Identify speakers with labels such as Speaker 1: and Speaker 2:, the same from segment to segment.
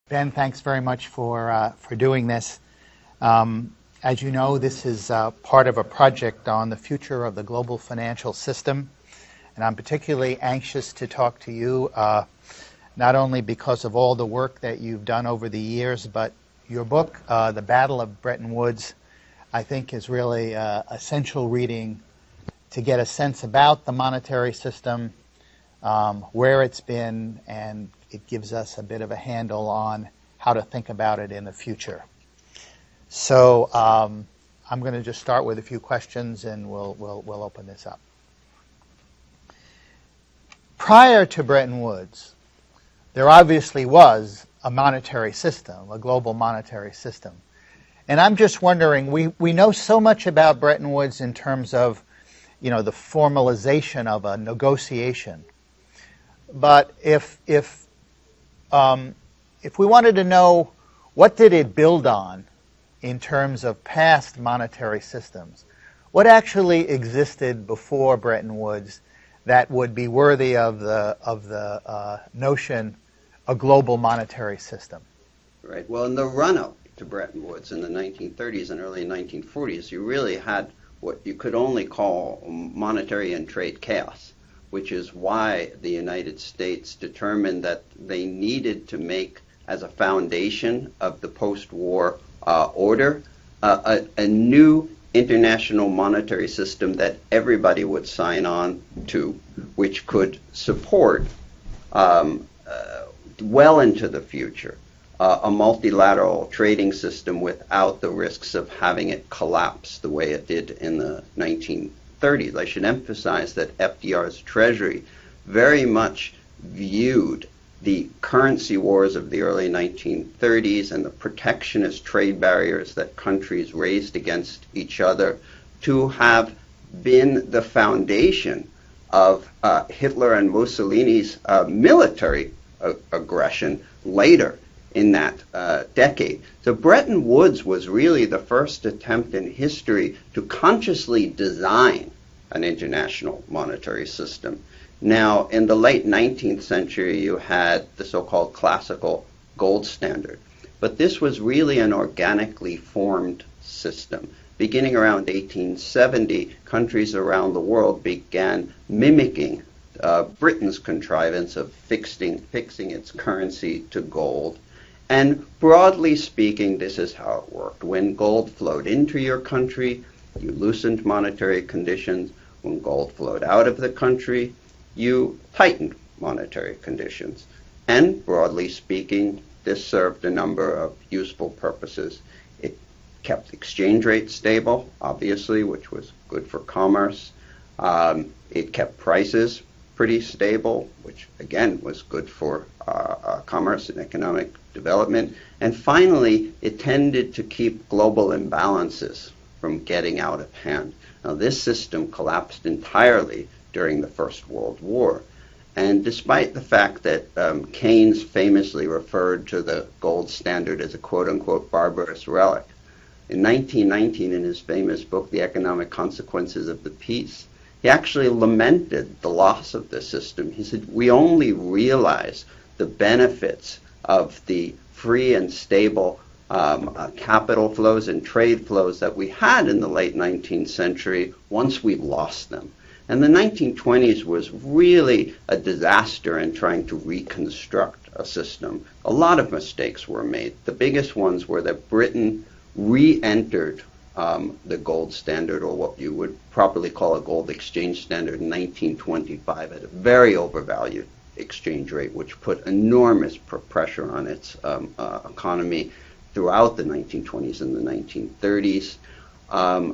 Speaker 1: Ben, thanks very much for doing this. As you know, this is part of a project on the future of the global financial system, and I'm particularly anxious to talk to you, not only because of all the work that you've done over the years, but your book, The Battle of Bretton Woods, I think is really essential reading to get a sense about the monetary system, where it's been, and it gives us a bit of a handle on how to think about it in the future. So I'm going to just start with a few questions, and we'll open this up. Prior to Bretton Woods, there obviously was a monetary system, a global monetary system. And I'm just wondering, we know so much about Bretton Woods in terms of, the formalization of a negotiation. But if we wanted to know what did it build on in terms of past monetary systems, what actually existed before Bretton Woods that would be worthy of the notion a global monetary system?
Speaker 2: Right. Well, in the run-up to Bretton Woods in the 1930s and early 1940s, you really had what you could only call monetary and trade chaos, which is why the United States determined that they needed to make, as a foundation of the post-war order, a new international monetary system that everybody would sign on to, which could support, well into the future, a multilateral trading system without the risks of having it collapse the way it did in the 1930s. I should emphasize that FDR's Treasury very much viewed the currency wars of the early 1930s and the protectionist trade barriers that countries raised against each other to have been the foundation of Hitler and Mussolini's military aggression later in that decade. So Bretton Woods was really the first attempt in history to consciously design an international monetary system. Now, in the late 19th century, you had the so-called classical gold standard. But this was really an organically formed system. Beginning around 1870, countries around the world began mimicking Britain's contrivance of fixing its currency to gold. And broadly speaking, this is how it worked. When gold flowed into your country, you loosened monetary conditions. When gold flowed out of the country, you tightened monetary conditions. And broadly speaking, this served a number of useful purposes. It kept exchange rates stable, obviously, which was good for commerce. It kept prices pretty stable, which again was good for commerce and economic development. And finally, it tended to keep global imbalances from getting out of hand. Now, this system collapsed entirely during the First World War. And despite the fact that Keynes famously referred to the gold standard as a quote-unquote barbarous relic, in 1919, in his famous book, The Economic Consequences of the Peace, he actually lamented the loss of the system. He said, we only realize the benefits of the free and stable capital flows and trade flows that we had in the late 19th century once we've lost them. And the 1920s was really a disaster in trying to reconstruct a system. A lot of mistakes were made. The biggest ones were that Britain re-entered the gold standard, or what you would properly call a gold exchange standard, in 1925 at a very overvalued exchange rate, which put enormous pressure on its economy throughout the 1920s and the 1930s.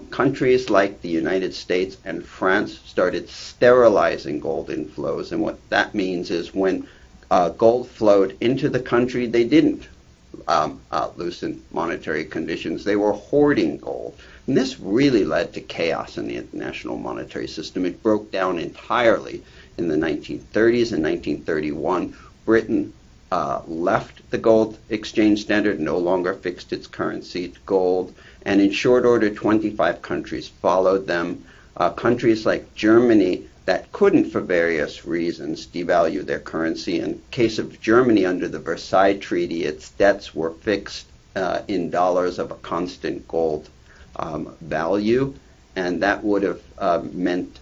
Speaker 2: Countries like the United States and France started sterilizing gold inflows, and what that means is when gold flowed into the country, they didn't loosen monetary conditions. They were hoarding gold. And this really led to chaos in the international monetary system. It broke down entirely in the 1930s. In 1931, Britain left the gold exchange standard, no longer fixed its currency to gold. And in short order, 25 countries followed them. countries like Germany that couldn't, for various reasons, devalue their currency. In case of Germany, under the Versailles Treaty, its debts were fixed in dollars of a constant gold value, and that would have meant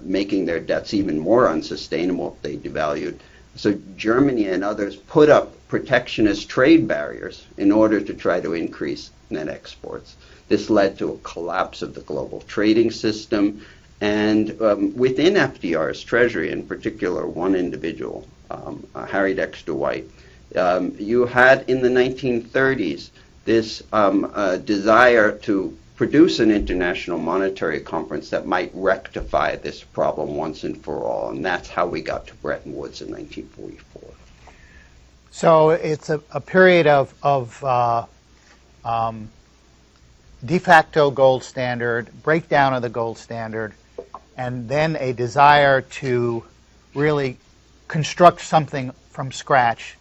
Speaker 2: making their debts even more unsustainable if they devalued. So Germany and others put up protectionist trade barriers in order to try to increase net exports. This led to a collapse of the global trading system, and within FDR's treasury, in particular one individual, Harry Dexter White, you had in the 1930s this desire to produce an international monetary conference that might rectify this problem once and for all, and that's how we got to Bretton Woods in 1944.
Speaker 1: So it's a period of de facto gold standard, breakdown of the gold standard, and then a desire to really construct something from scratch,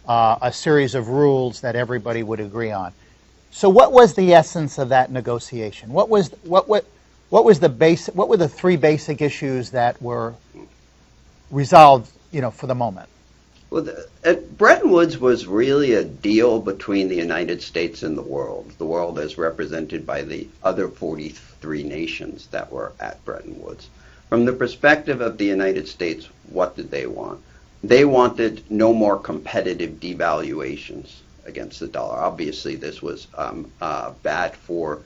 Speaker 1: a series of rules that everybody would agree on. So what was the essence of that negotiation? What were the three basic issues that were resolved, for the moment?
Speaker 2: Well, Bretton Woods was really a deal between the United States and the world as represented by the other 43 nations that were at Bretton Woods. From the perspective of the United States, what did they want? They wanted no more competitive devaluations against the dollar. Obviously, this was bad for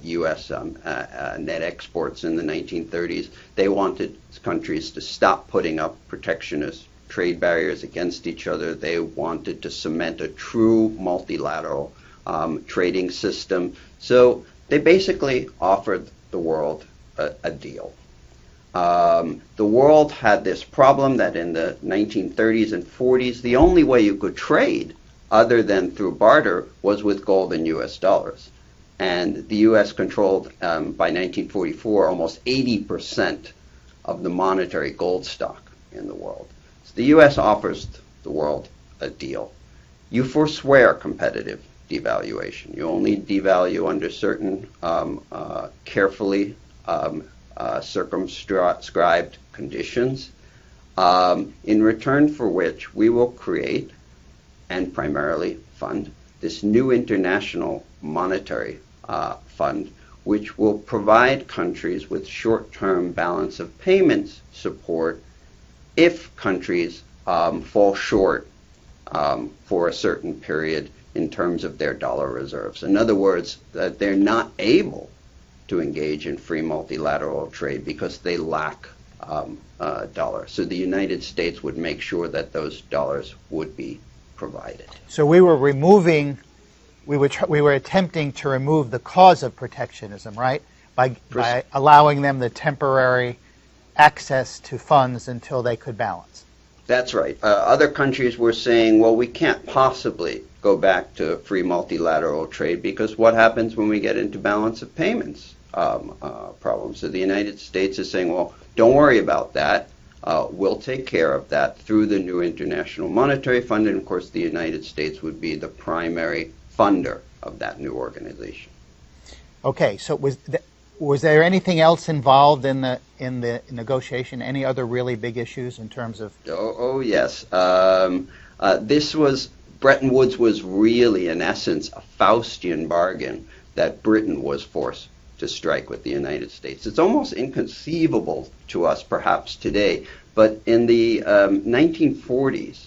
Speaker 2: U.S. Net exports in the 1930s. They wanted countries to stop putting up protectionist trade barriers against each other. They wanted to cement a true multilateral trading system. So they basically offered the world a deal. The world had this problem that in the 1930s and 40s, the only way you could trade other than through barter was with gold and U.S. dollars. And the U.S. controlled, by 1944, almost 80% of the monetary gold stock in the world. So the U.S. offers the world a deal. You forswear competitive devaluation. You only devalue under certain carefully circumscribed conditions, in return for which we will create and primarily fund this new international monetary fund, which will provide countries with short-term balance of payments support if countries fall short for a certain period in terms of their dollar reserves. In other words, that they're not able to engage in free multilateral trade because they lack dollars. So the United States would make sure that those dollars would be provided.
Speaker 1: So we were attempting to remove the cause of protectionism, right? By allowing them the temporary access to funds until they could balance.
Speaker 2: That's right. Other countries were saying, well, we can't possibly go back to free multilateral trade because what happens when we get into balance of payments problems? So the United States is saying, well, don't worry about that. We'll take care of that through the new International Monetary Fund, and of course the United States would be the primary funder of that new organization. Okay,
Speaker 1: so was there anything else involved in the negotiation? Any other really big issues in terms of?
Speaker 2: Oh yes. Bretton Woods was really, in essence, a Faustian bargain that Britain was forced to strike with the United States. It's almost inconceivable to us, perhaps today, but in the 1940s,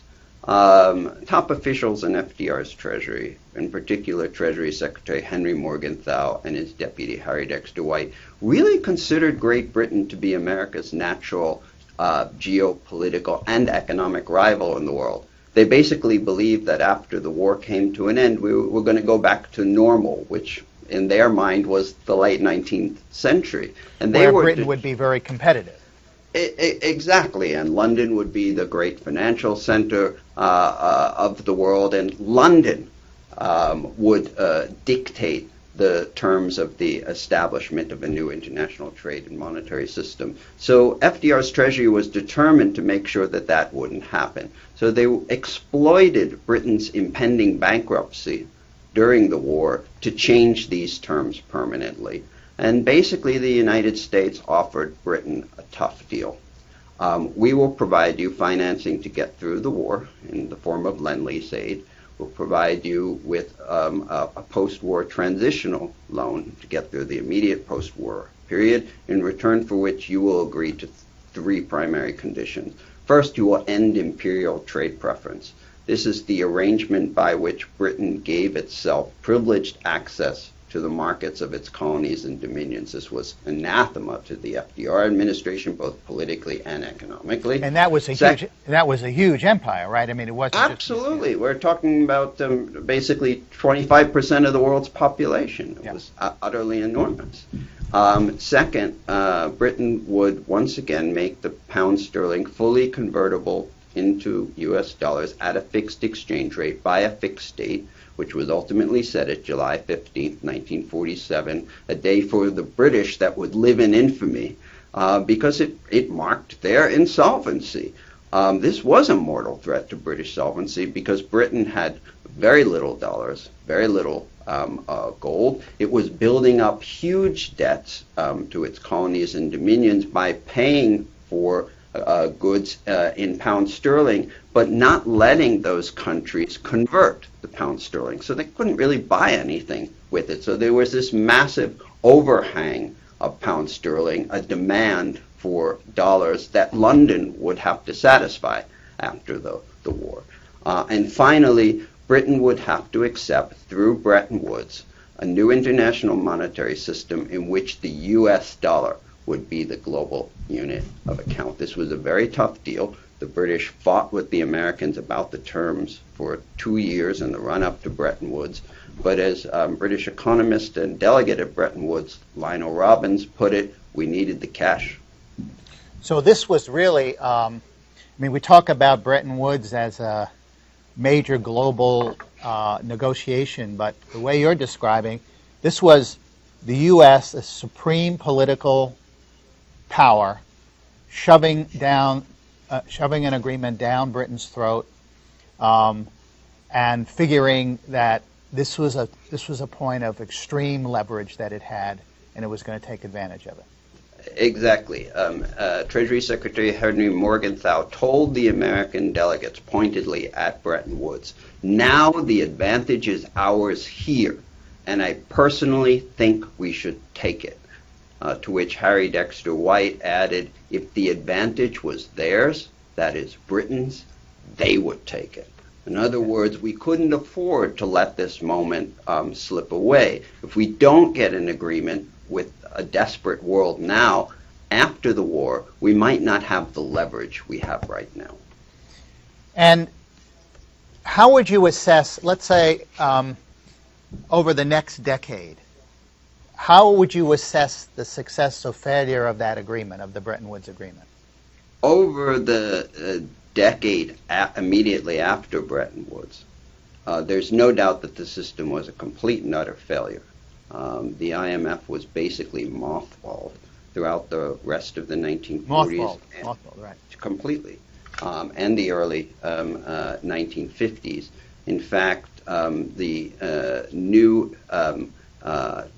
Speaker 2: top officials in FDR's Treasury, in particular Treasury Secretary Henry Morgenthau and his deputy Harry Dexter White, really considered Great Britain to be America's natural geopolitical and economic rival in the world. They basically believed that after the war came to an end, we were going to go back to normal, which in their mind was the late 19th century.
Speaker 1: And where Britain would be very competitive.
Speaker 2: Exactly, and London would be the great financial center of the world, and London would dictate the terms of the establishment of a new international trade and monetary system. So FDR's Treasury was determined to make sure that that wouldn't happen. So they exploited Britain's impending bankruptcy during the war to change these terms permanently. And basically, the United States offered Britain a tough deal. We will provide you financing to get through the war in the form of Lend-Lease aid. We'll provide you with a post-war transitional loan to get through the immediate post-war period, in return for which you will agree to three primary conditions. First, you will end imperial trade preference. This is the arrangement by which Britain gave itself privileged access to the markets of its colonies and dominions. This was anathema to the FDR administration, both politically and economically.
Speaker 1: And that was a huge empire, right? I mean, it wasn't
Speaker 2: absolutely. We're talking about basically 25% of the world's population. It was utterly enormous. Second, Britain would once again make the pound sterling fully convertible into U.S. dollars at a fixed exchange rate by a fixed date, which was ultimately set at July 15th, 1947, a day for the British that would live in infamy because it marked their insolvency. This was a mortal threat to British solvency because Britain had very little dollars, very little gold. It was building up huge debts to its colonies and dominions by paying for goods in pound sterling, but not letting those countries convert the pound sterling. So they couldn't really buy anything with it. So there was this massive overhang of pound sterling, a demand for dollars that London would have to satisfy after the war. And finally, Britain would have to accept, through Bretton Woods, a new international monetary system in which the U.S. dollar would be the global unit of account. This was a very tough deal. The British fought with the Americans about the terms for 2 years in the run-up to Bretton Woods. But as British economist and delegate at Bretton Woods, Lionel Robbins, put it, we needed the cash.
Speaker 1: So this was really, we talk about Bretton Woods as a major global negotiation, but the way you're describing, this was the U.S., a supreme political power, shoving an agreement down Britain's throat, and figuring that this was a point of extreme leverage that it had, and it was going to take advantage of it.
Speaker 2: Exactly. Treasury Secretary Henry Morgenthau told the American delegates pointedly at Bretton Woods, now the advantage is ours here, and I personally think we should take it. To which Harry Dexter White added, if the advantage was theirs, that is Britain's, they would take it. In other words, we couldn't afford to let this moment slip away. If we don't get an agreement with a desperate world now, after the war, we might not have the leverage we have right now.
Speaker 1: And how would you assess, let's say, over the next decade, how would you assess the success or failure of that agreement, of the Bretton Woods Agreement?
Speaker 2: Over the decade immediately after Bretton Woods, there's no doubt that the system was a complete and utter failure. The IMF was basically mothballed throughout the rest of the 1940s.
Speaker 1: Mothballed, right.
Speaker 2: Completely. And the early 1950s. In fact, the new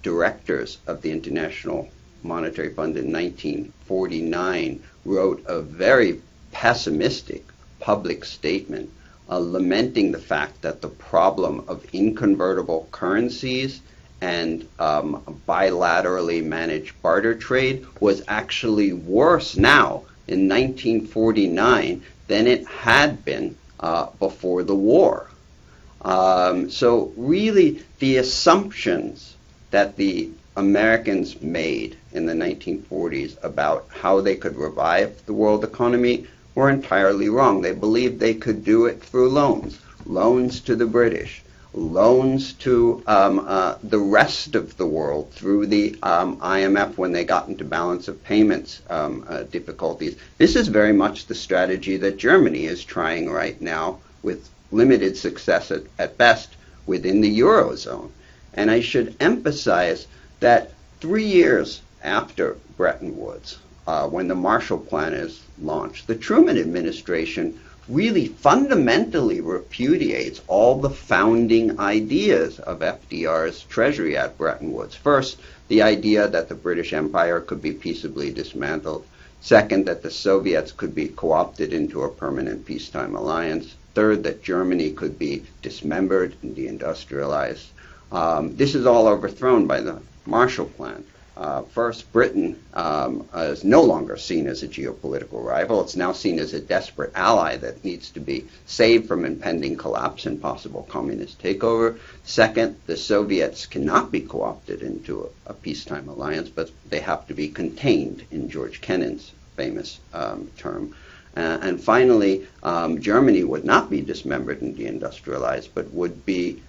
Speaker 2: directors of the International Monetary Fund in 1949 wrote a very pessimistic public statement lamenting the fact that the problem of inconvertible currencies and bilaterally managed barter trade was actually worse now in 1949 than it had been before the war. So really the assumptions that the Americans made in the 1940s about how they could revive the world economy were entirely wrong. They believed they could do it through loans to the British, loans to the rest of the world through the IMF when they got into balance of payments difficulties. This is very much the strategy that Germany is trying right now with limited success at best within the Eurozone. And I should emphasize that 3 years after Bretton Woods, when the Marshall Plan is launched, the Truman administration really fundamentally repudiates all the founding ideas of FDR's Treasury at Bretton Woods. First, the idea that the British Empire could be peaceably dismantled. Second, that the Soviets could be co-opted into a permanent peacetime alliance. Third, that Germany could be dismembered and deindustrialized. This is all overthrown by the Marshall Plan. First, Britain is no longer seen as a geopolitical rival. It's now seen as a desperate ally that needs to be saved from impending collapse and possible communist takeover. Second, the Soviets cannot be co-opted into a peacetime alliance, but they have to be contained, in George Kennan's famous term. And finally, Germany would not be dismembered and deindustrialized, but would be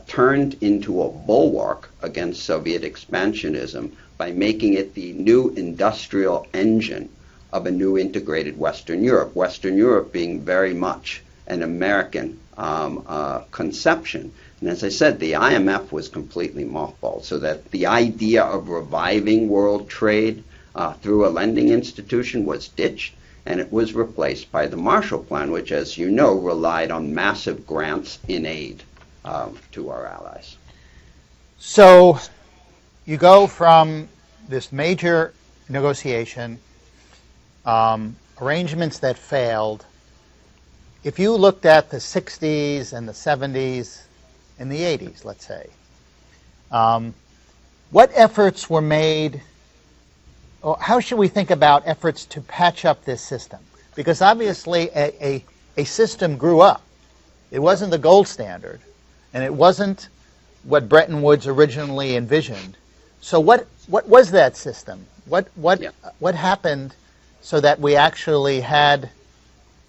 Speaker 2: turned into a bulwark against Soviet expansionism by making it the new industrial engine of a new integrated Western Europe. Western Europe being very much an American conception. And as I said, the IMF was completely mothballed, so that the idea of reviving world trade through a lending institution was ditched, and it was replaced by the Marshall Plan, which, as you know, relied on massive grants in aid to our allies.
Speaker 1: So you go from this major negotiation, arrangements that failed. If you looked at the 60s and the 70s and the 80s, let's say, what efforts were made, or how should we think about efforts to patch up this system? Because obviously a system grew up. It wasn't the gold standard, and it wasn't what Bretton Woods originally envisioned. So what was that system? What happened so that we actually had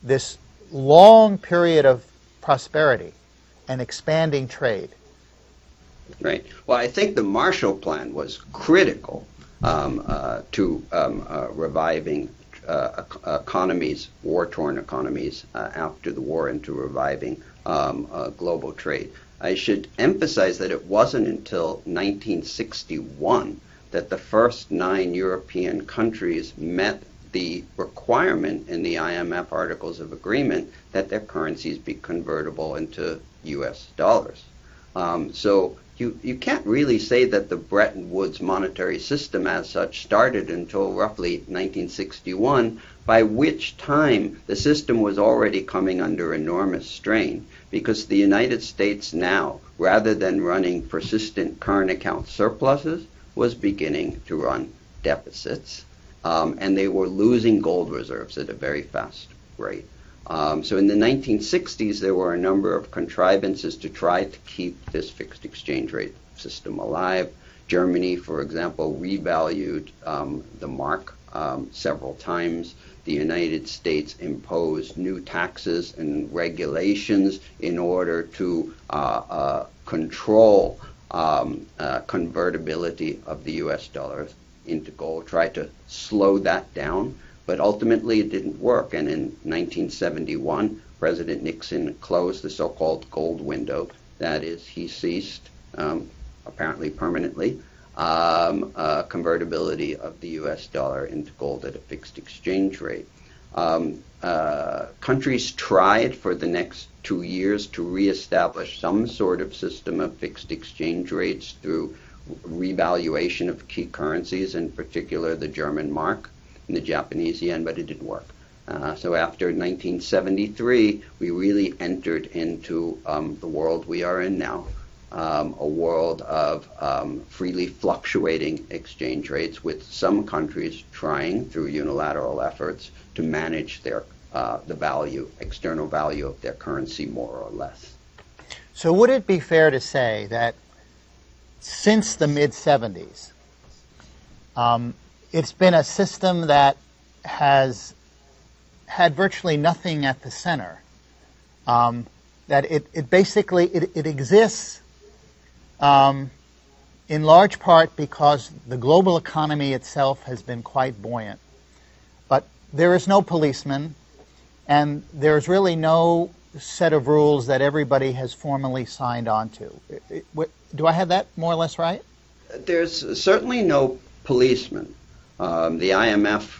Speaker 1: this long period of prosperity and expanding trade?
Speaker 2: Right. Well, I think the Marshall Plan was critical to reviving economies, war-torn economies after the war, and to reviving global trade. I should emphasize that it wasn't until 1961 that the first 9 European countries met the requirement in the IMF Articles of Agreement that their currencies be convertible into US dollars. So you can't really say that the Bretton Woods monetary system as such started until roughly 1961, by which time the system was already coming under enormous strain, because the United States now, rather than running persistent current account surpluses, was beginning to run deficits, and they were losing gold reserves at a very fast rate. So in the 1960s, there were a number of contrivances to try to keep this fixed exchange rate system alive. Germany, for example, revalued the mark several times. The United States imposed new taxes and regulations in order to control convertibility of the US dollar into gold, try to slow that down. But ultimately, it didn't work. And in 1971, President Nixon closed the so-called gold window. That is, he ceased, apparently permanently, convertibility of the U.S. dollar into gold at a fixed exchange rate. Countries tried for the next 2 years to reestablish some sort of system of fixed exchange rates through revaluation of key currencies, in particular the German mark and the Japanese yen, but it didn't work. So after 1973, we really entered into the world we are in now, a world of freely fluctuating exchange rates, with some countries trying through unilateral efforts to manage their the value, external value of their currency more or less.
Speaker 1: So would it be fair to say that since the mid-70s, it's been a system that has had virtually nothing at the center, that it basically exists in large part because the global economy itself has been quite buoyant. But there is no policeman, and there's really no set of rules that everybody has formally signed on to. Do I have that more or less right?
Speaker 2: There's certainly no policeman. The IMF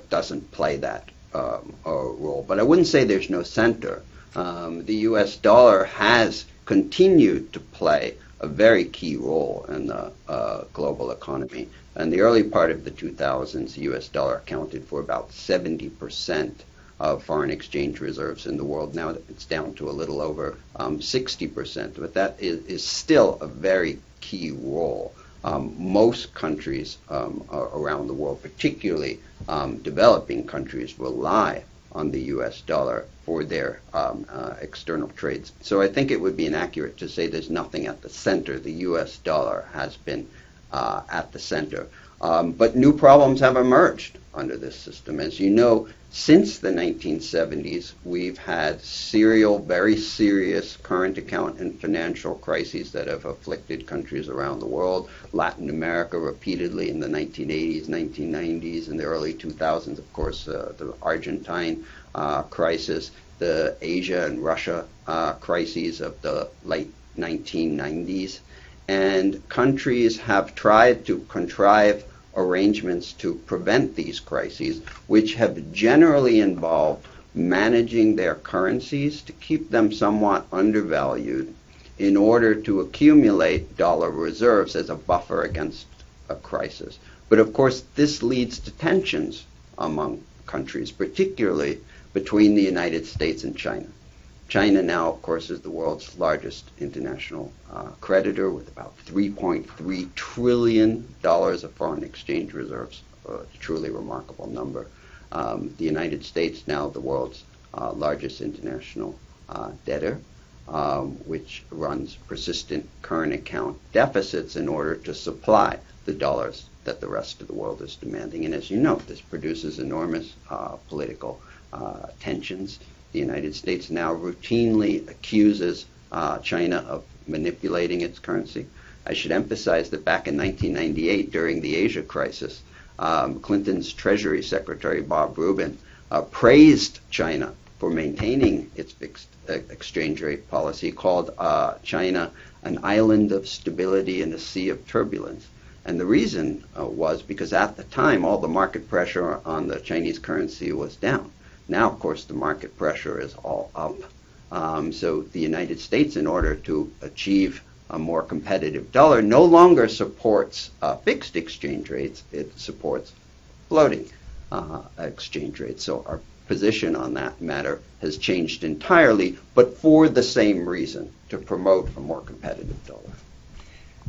Speaker 2: doesn't play that role. But I wouldn't say there's no center. The U.S. dollar has continued to play a very key role in the global economy. In the early part of the 2000s, the U.S. dollar accounted for about 70% of foreign exchange reserves in the world. Now it's down to a little over 60%, but that is still a very key role. Most countries around the world, particularly developing countries, rely on the U.S. dollar for their external trades. So I think it would be inaccurate to say there's nothing at the center. The U.S. dollar has been at the center. But new problems have emerged under this system. As you know, since the 1970s, we've had very serious current account and financial crises that have afflicted countries around the world. Latin America repeatedly in the 1980s, 1990s, and the early 2000s, of course, the Argentine crisis, the Asia and Russia crises of the late 1990s. And countries have tried to contrive arrangements to prevent these crises, which have generally involved managing their currencies to keep them somewhat undervalued in order to accumulate dollar reserves as a buffer against a crisis. But of course, this leads to tensions among countries, particularly between the United States and China. China now, of course, is the world's largest international creditor with about $3.3 trillion of foreign exchange reserves, a truly remarkable number. The United States now the world's largest international debtor, which runs persistent current account deficits in order to supply the dollars that the rest of the world is demanding. And as you know, this produces enormous political tensions. The United States now routinely accuses China of manipulating its currency. I should emphasize that back in 1998, during the Asia crisis, Clinton's Treasury Secretary Bob Rubin praised China for maintaining its fixed exchange rate policy, called China an island of stability in a sea of turbulence. And the reason was because at the time, all the market pressure on the Chinese currency was down. Now, of course, the market pressure is all up. So the United States, in order to achieve a more competitive dollar, no longer supports fixed exchange rates. It supports floating exchange rates. So our position on that matter has changed entirely, but for the same reason, to promote a more competitive dollar.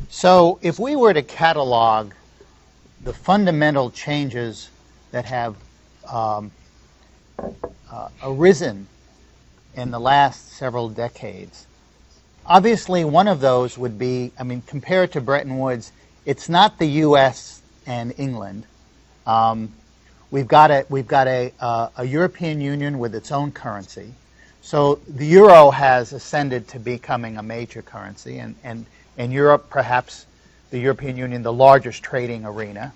Speaker 1: So if we were to catalog the fundamental changes that have arisen in the last several decades, obviously one of those would be, compared to Bretton Woods, it's not the U.S. and England. We've got a European Union with its own currency. So the euro has ascended to becoming a major currency, and in Europe, perhaps the European Union, the largest trading arena.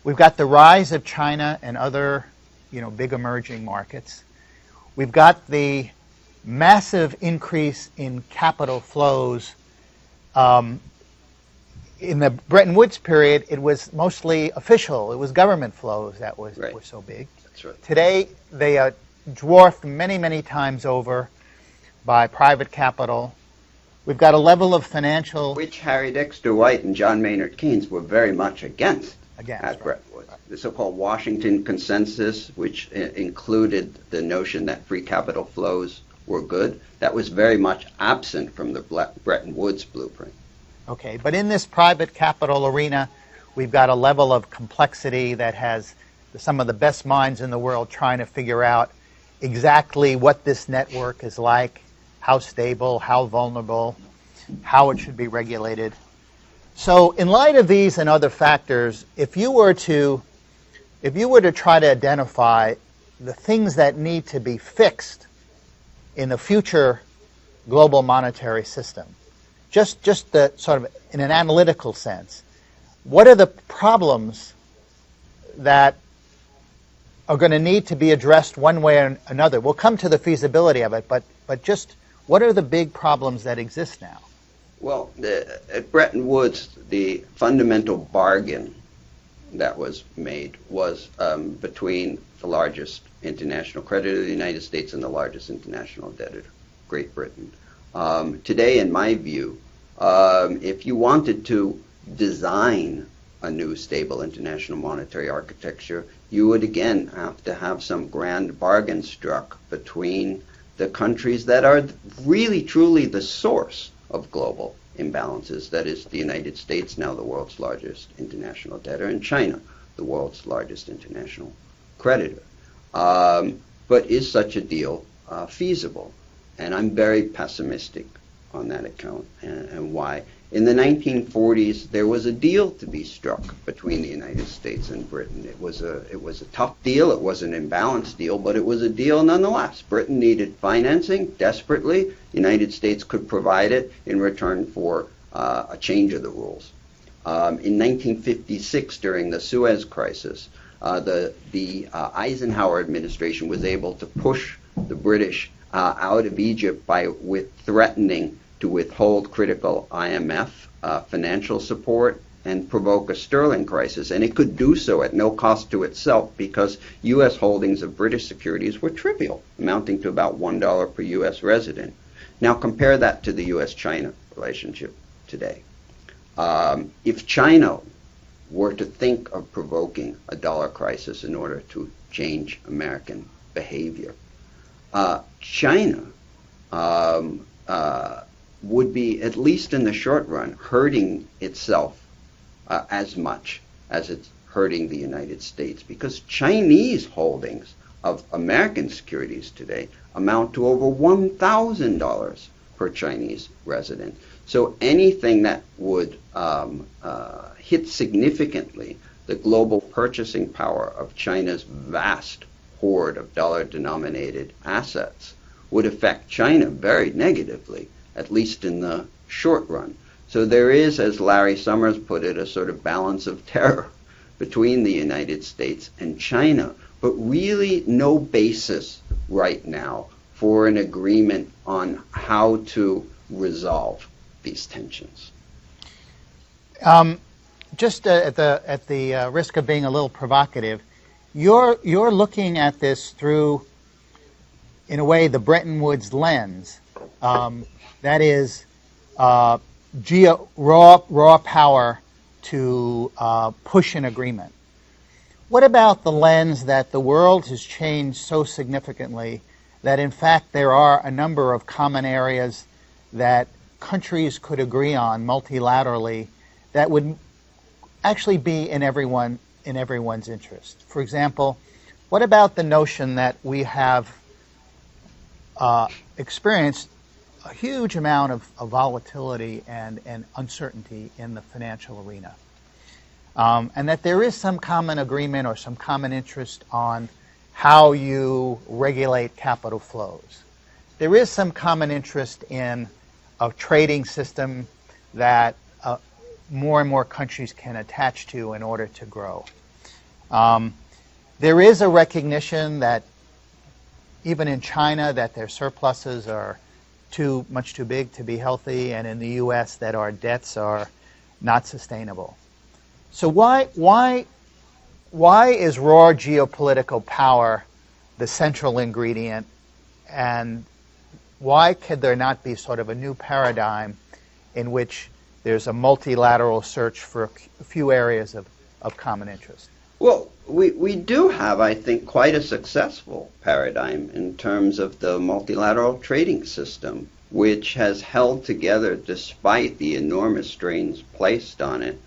Speaker 1: We've got the rise of China and other big emerging markets. We've got the massive increase in capital flows. In the Bretton Woods period, it was mostly official. It was government flows that were so big.
Speaker 2: That's right.
Speaker 1: Today, they are dwarfed many, many times over by private capital. We've got a level of financial...
Speaker 2: Which Harry Dexter White and John Maynard Keynes were very much against at Bretton Woods. Right. The so-called Washington Consensus, which included the notion that free capital flows were good, that was very much absent from the Bretton Woods blueprint.
Speaker 1: Okay, but in this private capital arena, we've got a level of complexity that has some of the best minds in the world trying to figure out exactly what this network is like, how stable, how vulnerable, how it should be regulated. So in light of these and other factors, if you were to try to identify the things that need to be fixed in the future global monetary system, just the sort of in an analytical sense, what are the problems that are going to need to be addressed one way or another? We'll come to the feasibility of it, but just what are the big problems that exist now?
Speaker 2: Well, at Bretton Woods, the fundamental bargain that was made was between the largest international creditor of the United States and the largest international debtor, Great Britain. Today, in my view, if you wanted to design a new stable international monetary architecture, you would again have to have some grand bargain struck between the countries that are really truly the source of global imbalances. That is the United States, now the world's largest international debtor, and China, the world's largest international creditor. But is such a deal feasible? And I'm very pessimistic on that account. And why? In the 1940s, there was a deal to be struck between the United States and Britain. It was a tough deal. It was an imbalanced deal, but it was a deal nonetheless. Britain needed financing desperately. The United States could provide it in return for a change of the rules. In 1956, during the Suez Crisis, the Eisenhower administration was able to push the British out of Egypt by threatening to withhold critical IMF financial support and provoke a sterling crisis. And it could do so at no cost to itself because U.S. holdings of British securities were trivial, amounting to about $1 per U.S. resident. Now compare that to the U.S.-China relationship today. If China were to think of provoking a dollar crisis in order to change American behavior, China would be, at least in the short run, hurting itself as much as it's hurting the United States, because Chinese holdings of American securities today amount to over $1,000 per Chinese resident. So anything that would hit significantly the global purchasing power of China's vast hoard of dollar-denominated assets would affect China very negatively, at least in the short run. So there is, as Larry Summers put it, a sort of balance of terror between the United States and China, but really no basis right now for an agreement on how to resolve these tensions.
Speaker 1: Just at the risk of being a little provocative, you're looking at this through, in a way, the Bretton Woods lens. That is raw power to push an agreement. What about the lens that the world has changed so significantly that, in fact, there are a number of common areas that countries could agree on multilaterally that would actually be in everyone's interest? For example, what about the notion that we have experienced a huge amount of volatility and uncertainty in the financial arena, and that there is some common agreement or some common interest on how you regulate capital flows. There is some common interest in a trading system that more and more countries can attach to in order to grow. There is a recognition that even in China that their surpluses are much too big to be healthy, and in the U.S. that our debts are not sustainable. So why is raw geopolitical power the central ingredient, and why could there not be sort of a new paradigm in which there's a multilateral search for a few areas of common interest?
Speaker 2: Well, we do have, I think, quite a successful paradigm in terms of the multilateral trading system, which has held together despite the enormous strains placed on it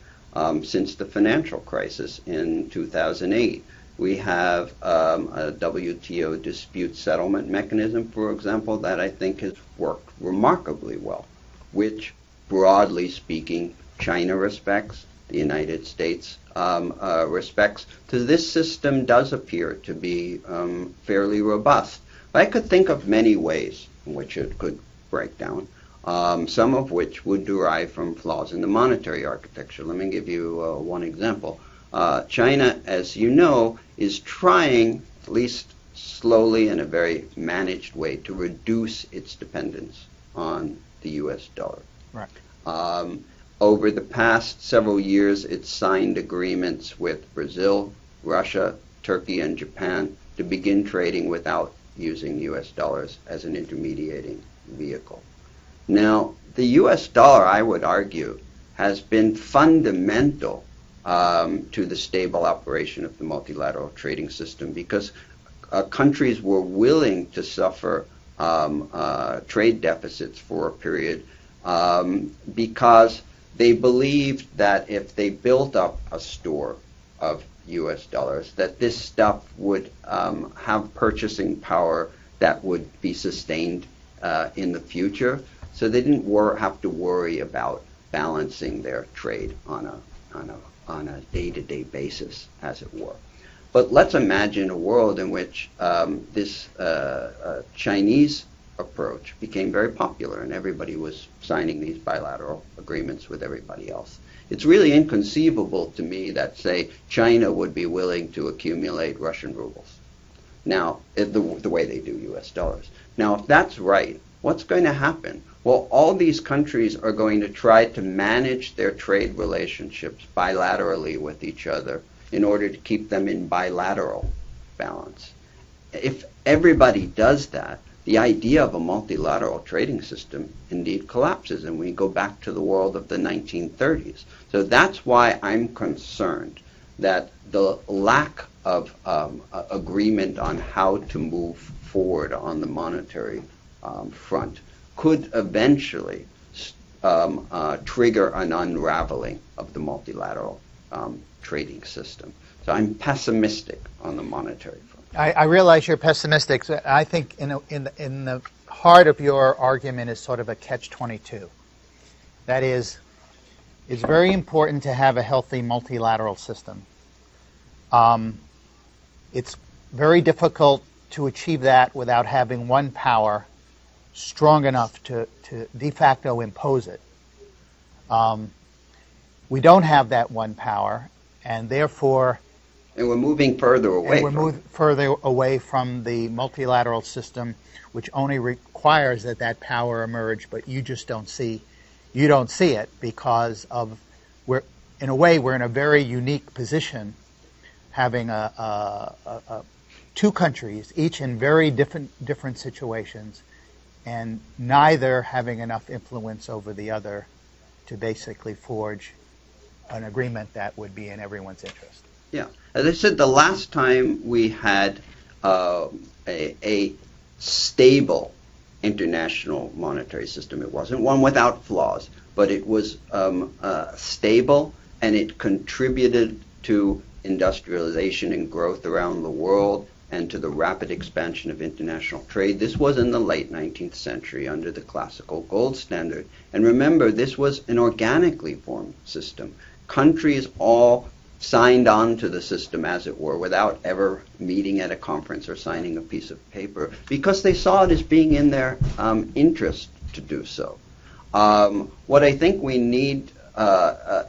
Speaker 2: since the financial crisis in 2008. We have a WTO dispute settlement mechanism, for example, that I think has worked remarkably well, which, broadly speaking, China respects, the United States respects. So this system does appear to be fairly robust. But I could think of many ways in which it could break down, some of which would derive from flaws in the monetary architecture. Let me give you one example. China, as you know, is trying, at least slowly in a very managed way, to reduce its dependence on the U.S. dollar.
Speaker 1: Right.
Speaker 2: over the past several years, it's signed agreements with Brazil, Russia, Turkey, and Japan to begin trading without using U.S. dollars as an intermediating vehicle. Now, the U.S. dollar, I would argue, has been fundamental to the stable operation of the multilateral trading system because countries were willing to suffer trade deficits for a period because they believed that if they built up a store of U.S. dollars, that this stuff would have purchasing power that would be sustained in the future. So they didn't have to worry about balancing their trade on a day-to-day basis, as it were. But let's imagine a world in which this Chinese approach became very popular and everybody was signing these bilateral agreements with everybody else. It's really inconceivable to me that, say, China would be willing to accumulate Russian rubles. Now, the way they do U.S. dollars. Now, if that's right, what's going to happen? Well, all these countries are going to try to manage their trade relationships bilaterally with each other in order to keep them in bilateral balance. If everybody does that, the idea of a multilateral trading system indeed collapses, and we go back to the world of the 1930s. So that's why I'm concerned that the lack of agreement on how to move forward on the monetary front could eventually trigger an unraveling of the multilateral trading system. So I'm pessimistic on the monetary front.
Speaker 1: I realize you're pessimistic. So I think in the heart of your argument is sort of a catch-22. That is, it's very important to have a healthy multilateral system. It's very difficult to achieve that without having one power strong enough to de facto impose it. We don't have that one power, and therefore...
Speaker 2: And we're moving further away.
Speaker 1: Further away from the multilateral system, which only requires that power emerge, but you just don't see. You don't see it because of we're in a very unique position, having two countries, each in very different situations, and neither having enough influence over the other to basically forge an agreement that would be in everyone's interest.
Speaker 2: Yeah. As I said, the last time we had a stable international monetary system, it wasn't one without flaws, but it was stable, and it contributed to industrialization and growth around the world and to the rapid expansion of international trade. This was in the late 19th century under the classical gold standard. And remember, this was an organically formed system. Countries all signed on to the system, as it were, without ever meeting at a conference or signing a piece of paper, because they saw it as being in their interest to do so. What I think we need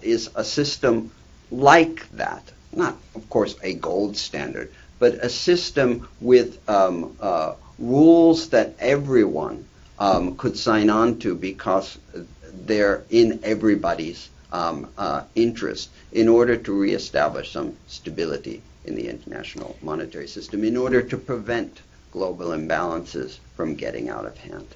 Speaker 2: is a system like that. Not, of course, a gold standard, but a system with rules that everyone could sign on to because they're in everybody's interest in order to reestablish some stability in the international monetary system, in order to prevent global imbalances from getting out of hand.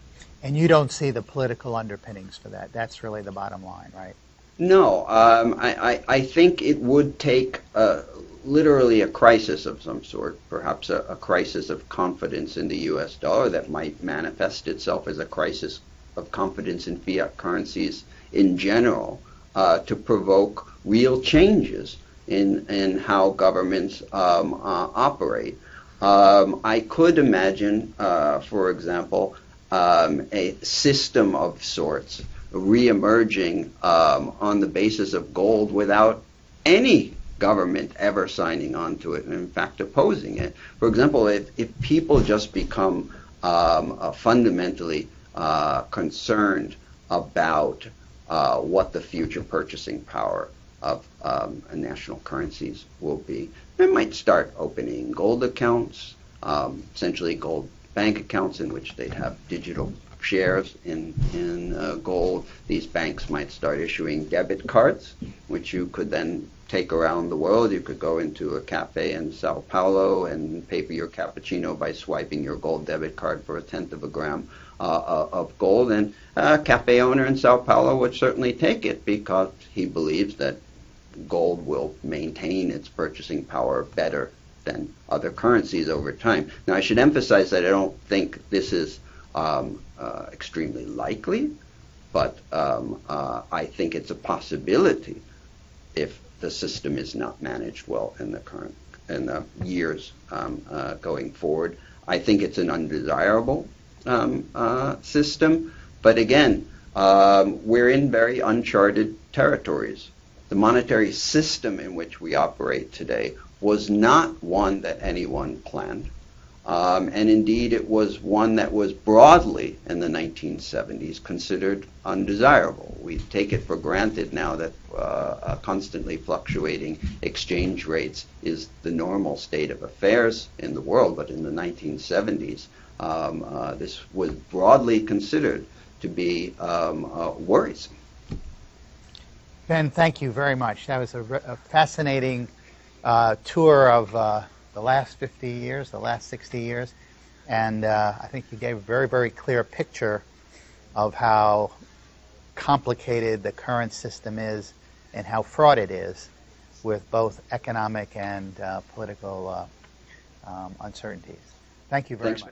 Speaker 1: And you don't see the political underpinnings for that. That's really the bottom line, right?
Speaker 2: No. I think it would take literally a crisis of some sort, perhaps a crisis of confidence in the U.S. dollar that might manifest itself as a crisis of confidence in fiat currencies in general, to provoke real changes in how governments operate. I could imagine, for example, a system of sorts re-emerging on the basis of gold without any government ever signing on to it and in fact opposing it. For example, if people just become fundamentally concerned about what the future purchasing power of national currencies will be, they might start opening gold accounts, essentially gold bank accounts in which they'd have digital shares in gold, these banks might start issuing debit cards, which you could then take around the world. You could go into a cafe in Sao Paulo and pay for your cappuccino by swiping your gold debit card for 1/10 of a gram of gold. And a cafe owner in Sao Paulo would certainly take it because he believes that gold will maintain its purchasing power better than other currencies over time. Now, I should emphasize that I don't think this is extremely likely, but I think it's a possibility if the system is not managed well in the years going forward. I think it's an undesirable system, but again, we're in very uncharted territories. The monetary system in which we operate today was not one that anyone planned. And indeed, it was one that was broadly in the 1970s considered undesirable. We take it for granted now that constantly fluctuating exchange rates is the normal state of affairs in the world, but in the 1970s, this was broadly considered to be worrisome.
Speaker 1: Ben, thank you very much. That was a fascinating tour of the last 50 years, the last 60 years, and I think you gave a very, very clear picture of how complicated the current system is and how fraught it is with both economic and political uncertainties. Thank you very much.